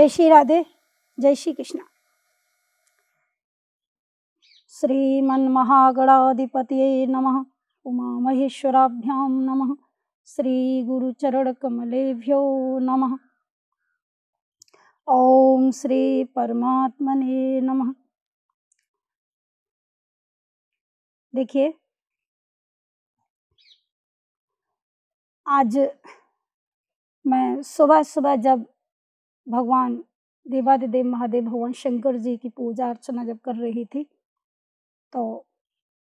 जय श्री राधे, जय श्री कृष्ण। श्रीमन्महागणाधिपतये नमः। उमा महेश्वराभ्यां नमः। श्री गुरुचरण कमलेभ्यो नमः। ओम श्री परमात्मने नमः। देखिए, आज मैं सुबह सुबह जब भगवान देवादिदेव महादेव भगवान शंकर जी की पूजा अर्चना जब कर रही थी, तो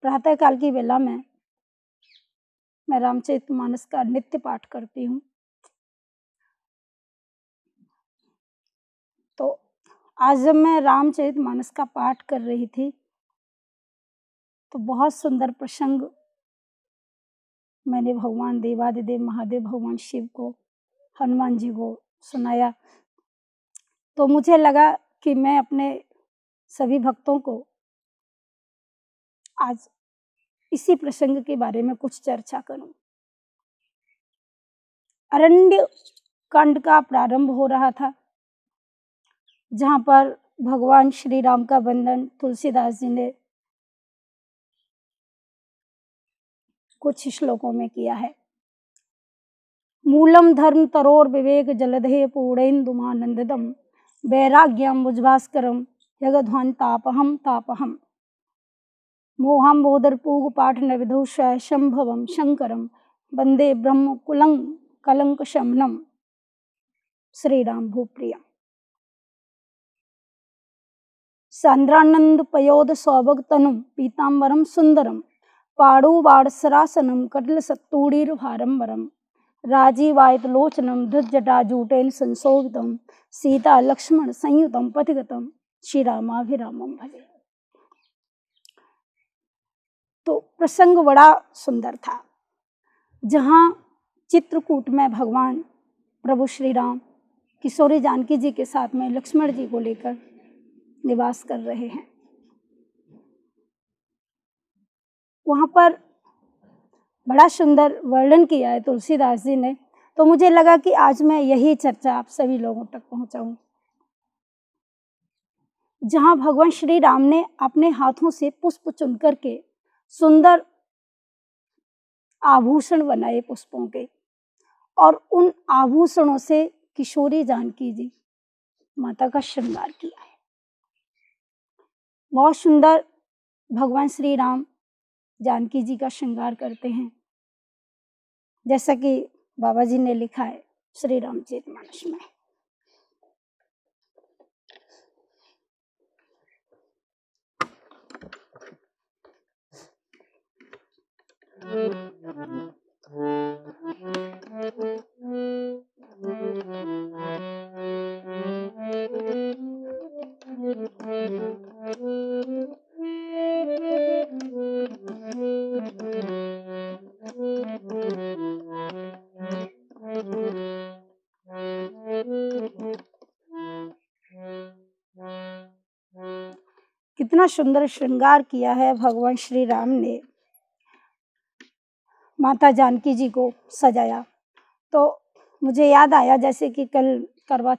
प्रातःकाल की वेला में मैं रामचरितमानस का नित्य पाठ करती हूँ। तो आज जब मैं रामचरितमानस का पाठ कर रही थी, तो बहुत सुंदर प्रसंग मैंने भगवान देवादिदेव महादेव भगवान शिव को, हनुमान जी को सुनाया। तो मुझे लगा कि मैं अपने सभी भक्तों को आज इसी प्रसंग के बारे में कुछ चर्चा करूं। अरण्य कांड का प्रारंभ हो रहा था, जहां पर भगवान श्री राम का वर्णन तुलसीदास जी ने कुछ श्लोकों में किया है। मूलम धर्म तरोर विवेक जलधे पूर्णेन्दुमानंददम वैराग्यम मुजभास्करम जगध्वान तापहम तापहम मोहम बोधरपूग पाठ नविधौ शंभवम शंकरम वंदे ब्रह्म कुलं कलंक शमनम श्री राम भूप्रियम। सांद्रानंद पयोद सौभग तनुम पीतांबरम सुंदरम पाड़ू बाड़सरासनम कटल सत्तूड़ीर भारंबरम राजीवायत लोचनम धृजटाजूटेन संशोभितम सीता लक्ष्मण संयुतम पथिगतम श्री रामाभिरामम भजे। तो प्रसंग बड़ा सुंदर था, जहाँ चित्रकूट में भगवान प्रभु श्री राम किशोरी जानकी जी के साथ में लक्ष्मण जी को लेकर निवास कर रहे हैं। वहाँ पर बड़ा सुंदर वर्णन किया है तुलसीदास जी ने। तो मुझे लगा कि आज मैं यही चर्चा आप सभी लोगों तक पहुँचाऊँ, जहाँ भगवान श्री राम ने अपने हाथों से पुष्प चुन करके सुंदर आभूषण बनाए पुष्पों के, और उन आभूषणों से किशोरी जानकी जी माता का श्रृंगार किया है। बहुत सुंदर भगवान श्री राम जानकी जी का श्रृंगार करते हैं, जैसा कि बाबा जी ने लिखा है श्री रामचरितमानस में। कितना सुंदर श्रृंगार किया है भगवान श्री राम ने, माता जानकी जी को सजाया। तो मुझे याद आया, जैसे कि कल करवा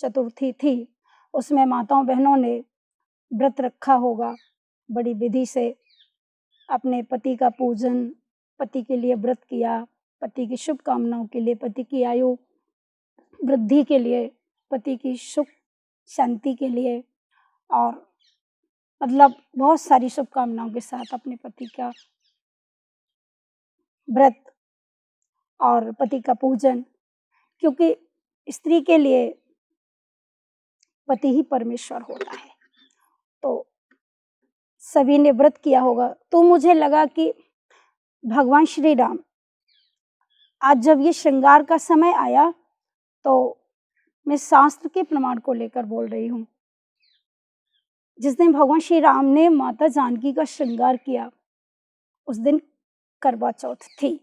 चतुर्थी थी, उसमें माताओं बहनों ने व्रत रखा होगा, बड़ी विधि से अपने पति का पूजन, पति के लिए व्रत किया, पति की शुभकामनाओं के लिए, पति की आयु वृद्धि के लिए, पति की सुख शांति के लिए, और मतलब बहुत सारी शुभकामनाओं के साथ अपने पति का व्रत और पति का पूजन, क्योंकि स्त्री के लिए पति ही परमेश्वर होता है। तो सभी ने व्रत किया होगा। तो मुझे लगा कि भगवान श्री राम आज जब ये श्रृंगार का समय आया, तो मैं शास्त्र के प्रमाण को लेकर बोल रही हूँ। जिस दिन भगवान श्री राम ने माता जानकी का श्रृंगार किया, उस दिन करवा चौथ थी,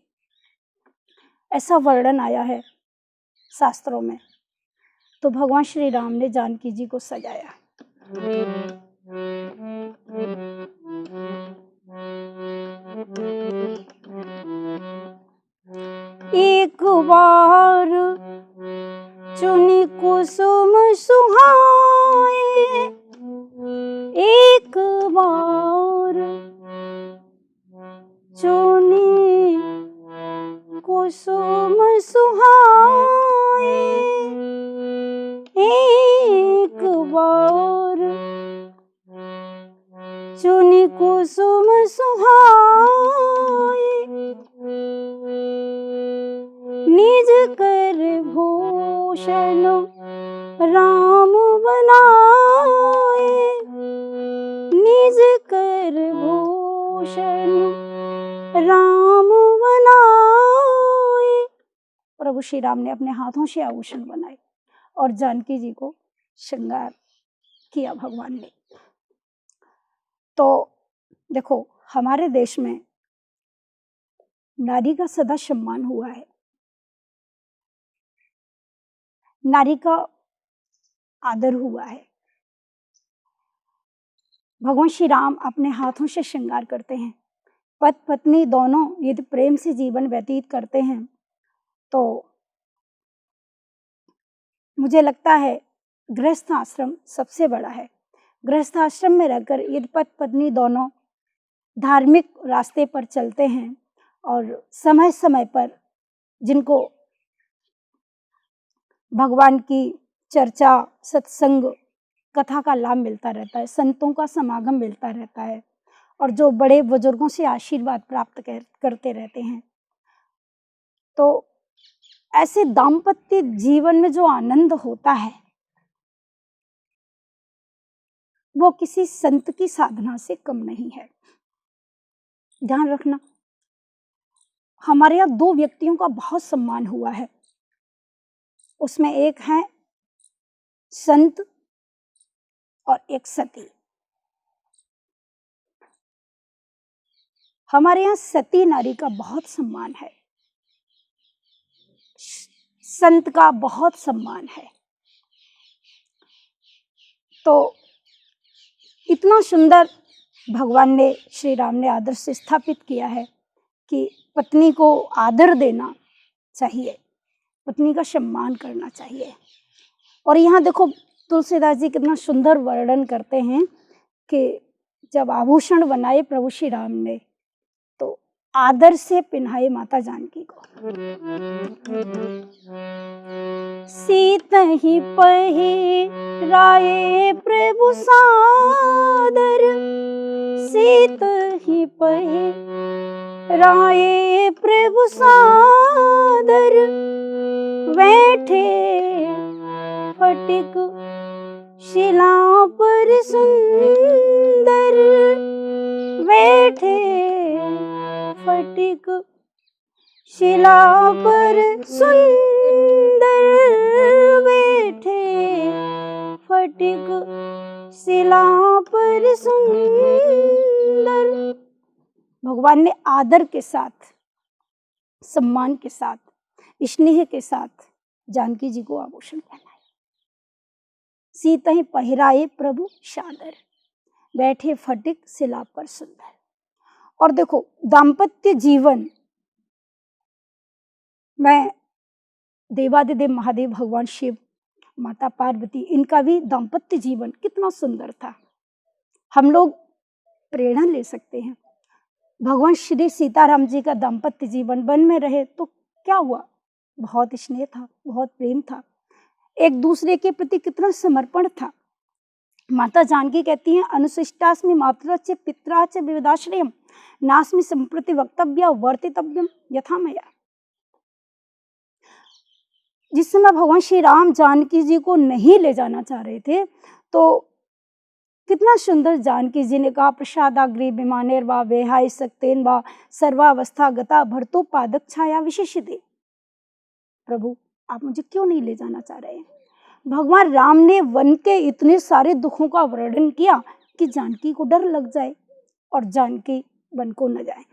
ऐसा वर्णन आया है शास्त्रों में। तो भगवान श्री राम ने जानकी जी को सजाया। एक बार चुनी कुसुम सुहानी कुसुम सुहाए, एक बार चुनी कुसुम सुहाए, निज कर भूषण राम बनाए, निज कर भूषण राम बनाए। प्रभु श्री राम ने अपने हाथों से आभूषण बनाए और जानकी जी को श्रृंगार किया भगवान ने। तो देखो, हमारे देश में नारी का सदा सम्मान हुआ है, नारी का आदर हुआ है। भगवान श्री राम अपने हाथों से श्रृंगार करते हैं। पति पत्नी दोनों यदि प्रेम से जीवन व्यतीत करते हैं तो मुझे लगता है गृहस्थ आश्रम सबसे बड़ा है। गृहस्थ आश्रम में रहकर यदि पति पत्नी दोनों धार्मिक रास्ते पर चलते हैं और समय समय पर जिनको भगवान की चर्चा, सत्संग, कथा का लाभ मिलता रहता है, संतों का समागम मिलता रहता है और जो बड़े बुजुर्गों से आशीर्वाद प्राप्त करते रहते हैं, तो ऐसे दाम्पत्य जीवन में जो आनंद होता है वो किसी संत की साधना से कम नहीं है। ध्यान रखना, हमारे यहाँ दो व्यक्तियों का बहुत सम्मान हुआ है, उसमें एक है संत और एक सती। हमारे यहाँ सती नारी का बहुत सम्मान है, संत का बहुत सम्मान है। तो इतना सुंदर भगवान ने, श्री राम ने आदर्श स्थापित किया है कि पत्नी को आदर देना चाहिए, पत्नी का सम्मान करना चाहिए। और यहाँ देखो तुलसीदास जी कितना सुंदर वर्णन करते हैं कि जब आभूषण बनाए प्रभु श्री राम ने तो आदर से पिन्हाए माता जानकी को। सीतहि पहिराए प्रभु सादर, सीतहि पहिराए प्रभु सादर, बैठे फटिक शिला पर सुंदर, बैठे फटिक शिला पर सुंदर, बैठे फटिक शिला पर सुंदर। भगवान ने आदर के साथ, सम्मान के साथ, स्नेह के साथ जानकी जी को आभूषण पहनाए। सीतहि पहिराए प्रभु सादर, बैठे फटिक शिला पर सुंदर। और देखो दाम्पत्य जीवन में देवादिदेव महादेव, भगवान शिव, माता पार्वती, इनका भी दाम्पत्य जीवन कितना सुंदर था। हम लोग प्रेरणा ले सकते हैं। भगवान श्री सीताराम जी का दाम्पत्य जीवन वन में रहे तो क्या हुआ, बहुत स्नेह था, बहुत प्रेम था, एक दूसरे के प्रति कितना समर्पण था। माता जानकी कहती हैं, अनुशिष्टास्मि मात्रा च पित्रा च विविधाश्रयम, नास्मि संप्रति वक्तव्य वर्तितव्यम यथा मया। जिस समय भगवान श्री राम जानकी जी को नहीं ले जाना चाह रहे थे तो कितना सुंदर जानकी जी ने कहा, प्रसादाग्रे विमानेर वा वेहाय सक्तेन वा सर्वावस्था गता भर्तो पादक छाया विशेषिते। प्रभु आप मुझे क्यों नहीं ले जाना चाह रहे हैं। भगवान राम ने वन के इतने सारे दुखों का वर्णन किया कि जानकी को डर लग जाए और जानकी वन को न जाए,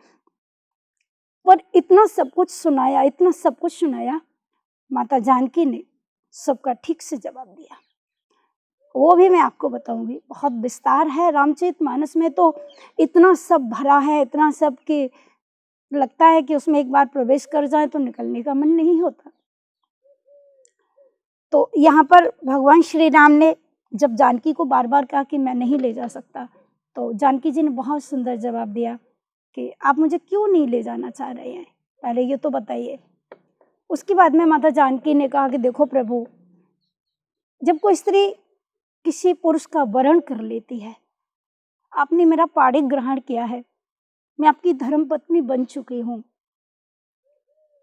पर इतना सब कुछ सुनाया, इतना सब कुछ सुनाया, माता जानकी ने सबका ठीक से जवाब दिया। वो भी मैं आपको बताऊंगी, बहुत विस्तार है रामचरितमानस में, तो इतना सब भरा है, इतना सब कि लगता है कि उसमें एक बार प्रवेश कर जाए तो निकलने का मन नहीं होता। तो यहाँ पर भगवान श्री राम ने जब जानकी को बार बार कहा कि मैं नहीं ले जा सकता, तो जानकी जी ने बहुत सुंदर जवाब दिया कि आप मुझे क्यों नहीं ले जाना चाह रहे हैं, पहले ये तो बताइए। उसके बाद में माता जानकी ने कहा कि देखो प्रभु, जब कोई स्त्री किसी पुरुष का वरण कर लेती है, आपने मेरा पाणी ग्रहण किया है, मैं आपकी धर्म पत्नी बन चुकी हूँ,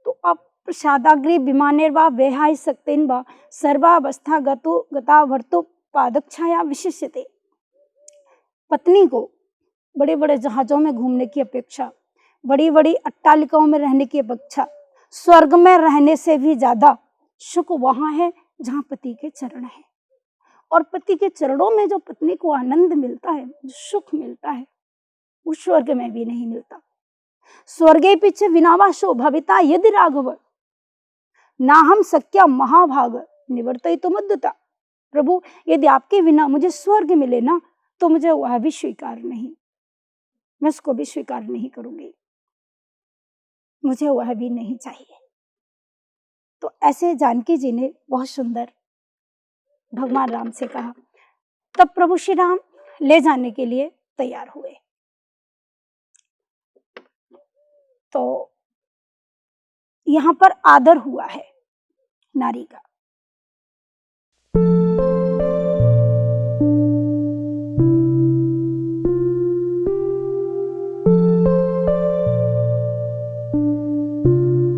तो आप प्रसादाग्रे विमाने वा वेहाय सक्तेन वा सर्वावस्था गता वर्तो पादक्षाया विशिष्यते। पत्नी को बड़े बड़े जहाजों में घूमने की अपेक्षा, बड़ी बड़ी अट्टालिकाओं में रहने की अपेक्षा, स्वर्ग में रहने से भी ज्यादा सुख वहां है जहां पति के चरण है। और पति के चरणों में जो पत्नी को आनंद मिलता है, जो सुख मिलता है, वो स्वर्ग में भी नहीं मिलता। स्वर्गे पीछे विनावासो भविता यदि राघव, ना हम सक्या महाभाग निवर्तयितुम मद्दता। प्रभु, यदि आपके बिना मुझे स्वर्ग मिले ना, तो मुझे वह भी स्वीकार नहीं, मैं उसको भी स्वीकार नहीं करूंगी, मुझे वह भी नहीं चाहिए। तो ऐसे जानकी जी ने बहुत सुंदर भगवान राम से कहा। तब प्रभु श्री राम ले जाने के लिए तैयार हुए। तो यहां पर आदर हुआ है नारी का।